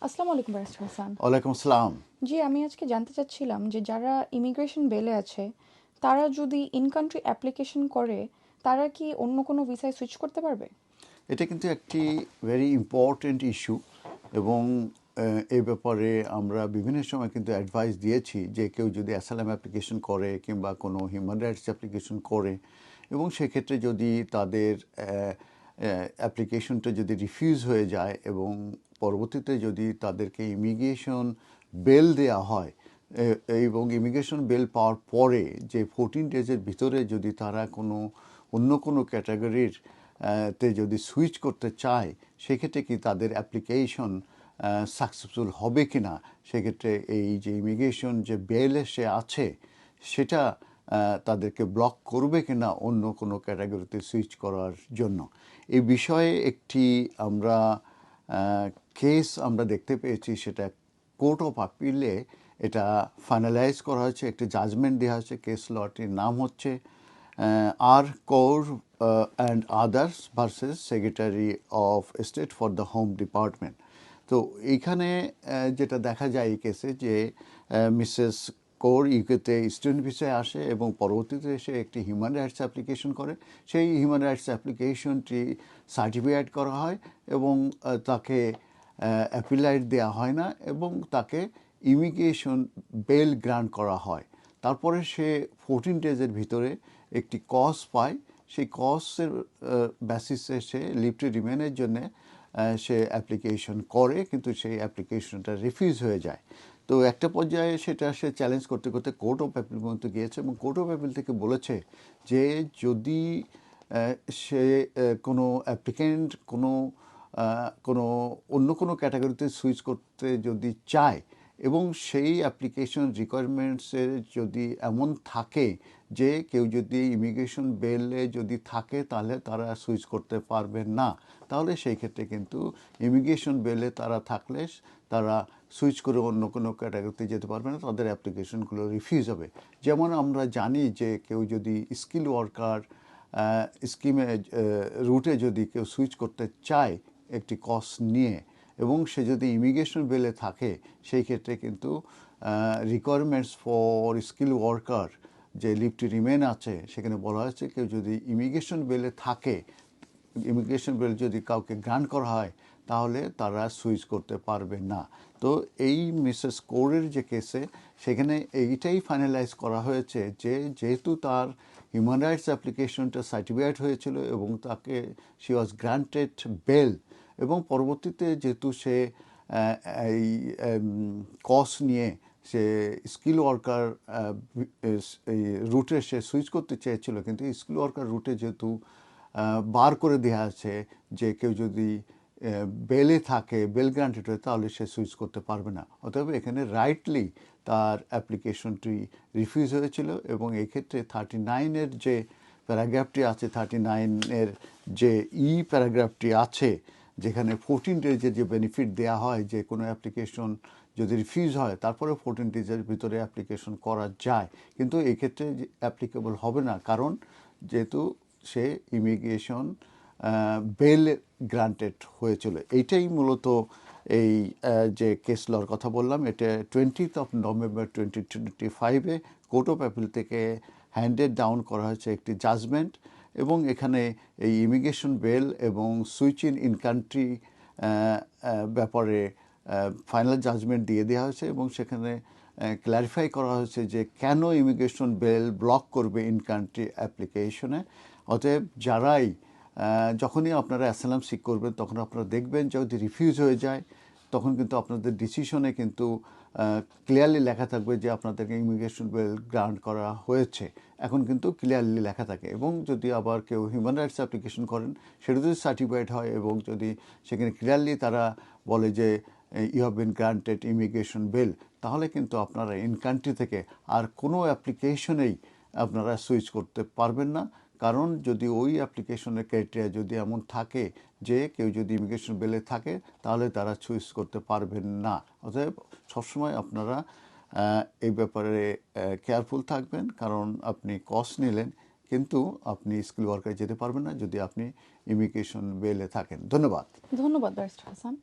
আসসালামু আলাইকুম ব্যারিস্টার হাসান। ওয়ালাইকুম আসসালাম। জি, আমি আজকে জানতে চাচ্ছিলাম যে যারা ইমিগ্রেশন বেলে আছে তারা যদি ইন কান্ট্রি অ্যাপ্লিকেশন করে তারা কি অন্য কোনো ভিসায় সুইচ করতে পারবে? এটা কিন্তু একটি ভেরি ইম্পর্ট্যান্ট ইস্যু এবং এই ব্যাপারে আমরা বিভিন্ন সময় কিন্তু অ্যাডভাইস দিয়েছি যে কেউ যদি অ্যাসাইলাম অ্যাপ্লিকেশন করে কিংবা কোনো হিউম্যান রাইটস অ্যাপ্লিকেশন করে এবং সেক্ষেত্রে যদি তাদের অ্যাপ্লিকেশনটা যদি রিফিউজ হয়ে যায় এবং পরবর্তীতে যদি তাদেরকে ইমিগ্রেশন বেল দেয়া হয় এবং ইমিগ্রেশন বেল পাওয়ার পরে যে 14 ডেজের ভিতরে যদি তারা অন্য কোনো ক্যাটাগরির তে যদি সুইচ করতে চায় সেক্ষেত্রে কি তাদের অ্যাপ্লিকেশন সাকসেসফুল হবে কি না, সেক্ষেত্রে এই যে ইমিগ্রেশন যে বেল সে আছে সেটা তাদেরকে ব্লক করবে কি না অন্য কোনো ক্যাটাগরিতে সুইচ করার জন্য। এই বিষয়ে একটি আমরা কেস আমরা দেখতে পেয়েছি, সেটা কোর্ট অফ আপিলে এটা ফাইনালাইজ করা হয়েছে, একটি জাজমেন্ট দেওয়া হয়েছে। কেস লটির নাম হচ্ছে R Kaur and others versus secretary of state for the home department. তো এইখানে যেটা দেখা যায় এই কেসে যে মিসেস কৌর ইউকেতে স্টুডেন্ট ভিসায় আসে এবং পরবর্তীতে এসে একটি হিউম্যান রাইটস অ্যাপ্লিকেশন করে। সেই হিউম্যান রাইটস অ্যাপ্লিকেশনটি সার্টিফাইড করা হয় এবং তাকে অ্যাপিলাইট দেওয়া হয় না এবং তাকে ইমিগ্রেশন বেল গ্রান্ট করা হয়। তারপরে সে 14 ডেজের ভিতরে একটি কজ পায়। সেই কজের বেসিসে সে লিভ টু রিমেনের জন্য সে অ্যাপ্লিকেশন করে, কিন্তু সেই অ্যাপ্লিকেশনটা রিফিউজ হয়ে যায়। তো একটা পর্যায়ে সেটা সে চ্যালেঞ্জ করতে করতে কোর্ট অফ অ্যাপিল পর্যন্ত গিয়েছে এবং কোর্ট অফ অ্যাপিল থেকে বলেছে যে যদি সে কোনো অ্যাপ্লিকেন্ট কোনো অন্য কোনো ক্যাটাগরিতে সুইচ করতে যদি চায় এবং সেই অ্যাপ্লিকেশন রিকোয়ারমেন্টসের যদি এমন থাকে যে কেউ যদি ইমিগ্রেশন বেলে যদি থাকে তাহলে তারা সুইচ করতে পারবে না, তাহলে সেই ক্ষেত্রে কিন্তু ইমিগ্রেশন বেলে তারা থাকলে তারা সুইচ করে অন্য কোনো ক্যাটাগরিতে যেতে পারবে না, তাদের অ্যাপ্লিকেশনগুলো রিফিউজ হবে। যেমন আমরা জানি যে কেউ যদি স্কিল ওয়ার্কার স্কিমে রুটে যদি কেউ সুইচ করতে চায় একটি কস্ট নিয়ে এবং সে যদি ইমিগ্রেশন বেলে থাকে, সেই ক্ষেত্রে কিন্তু রিকোয়ারমেন্টস ফর স্কিল ওয়ার্কার যে লিভ টু রিমেন আছে সেখানে বলা হয়েছে কেউ যদি ইমিগ্রেশন বেলে থাকে, ইমিগ্রেশন বেল যদি কাউকে গ্রান্ট করা হয় তাহলে তারা সুইচ করতে পারবে না। তো এই মিসেস কৌরের যে কেসে সেখানে এইটাই ফাইনালাইজ করা হয়েছে যে যেহেতু তার হিউম্যান রাইটস অ্যাপ্লিকেশনটা সার্টিফাইড হয়েছিল এবং তাকে শি ওয়াজ গ্রান্টেড বেল এবং পরবর্তীতে যেহেতু সে এই কস্ট নিয়ে সে স্কিল ওয়ার্কার এই রুটে সে সুইচ করতে চেয়েছিল, কিন্তু স্কিল ওয়ার্কার রুটে যেহেতু বার করে দেওয়া আছে যে কেউ যদি বেলে থাকে, বেল গ্রান্টেড হয়, তাহলে সে সুইচ করতে পারবে না। অতএব এখানে রাইটলি তার অ্যাপ্লিকেশনটি রিফিউজ হয়েছিল এবং এই ক্ষেত্রে 39-এর যে প্যারাগ্রাফটি আছে, 39-এর যে প্যারাগ্রাফটি আছে যেখানে 14 ডেজের যে বেনিফিট দেওয়া হয় যে কোনো অ্যাপ্লিকেশন যদি রিফিউজ হয় তারপরে 14 ডেজের ভিতরে অ্যাপ্লিকেশন করা যায়, কিন্তু এই ক্ষেত্রে অ্যাপ্লিকেবল হবে না, কারণ যেহেতু সে ইমিগ্রেশন বেল গ্রান্টেড হয়েছিল। এইটাই মূলত এই যে কেস লর কথা বললাম, এটা 20 নভেম্বর 2025-এ কোর্ট অফ অ্যাপিল থেকে হ্যান্ডেড ডাউন করা হয়েছে একটি জাজমেন্ট এবং এখানে এই ইমিগ্রেশন বেল এবং সুইচ ইন কান্ট্রি ব্যাপারে ফাইনাল জাজমেন্ট দিয়ে দেওয়া হয়েছে এবং সেখানে ক্ল্যারিফাই করা হয়েছে যে কেন ইমিগ্রেশন বেল ব্লক করবে ইন কান্ট্রি অ্যাপ্লিকেশনে। অতএব যারাই যখনই আপনারা অ্যাসাইলাম সিক করবেন তখন আপনারা দেখবেন যদি রিফিউজ হয়ে যায় তখন কিন্তু আপনাদের ডিসিশনে কিন্তু ক্লিয়ারলি লেখা থাকবে যে আপনাদেরকে ইমিগ্রেশন বেল গ্রান্ট করা হয়েছে, এখন কিন্তু ক্লিয়ারলি লেখা থাকে। এবং যদি আবার কেউ হিউম্যান রাইটস অ্যাপ্লিকেশন করেন সেটা যদি সার্টিফাইড হয় এবং যদি সেখানে ক্লিয়ারলি তারা বলে যে you have been granted immigration bail, তাহলে কিন্তু আপনারা ইন কান্ট্রি থেকে আর কোনো অ্যাপ্লিকেশনেই আপনারা সুইচ করতে পারবেন না, কারণ যদি ওই অ্যাপ্লিকেশনের ক্রাইটেরিয়া যদি এমন থাকে যে কেউ যদি ইমিগ্রেশন বেলে থাকে তাহলে তারা সুইচ করতে পারবেন না। অতএব সবসময় আপনারা এই ব্যাপারে কেয়ারফুল থাকবেন, কারণ আপনি কস্ট নিলেন কিন্তু আপনি স্কিল ওয়ার্কারে যেতে পারবেন না যদি আপনি ইমিগ্রেশন বেলে থাকেন। ধন্যবাদ। ধন্যবাদ ব্যারিস্টার হাসান।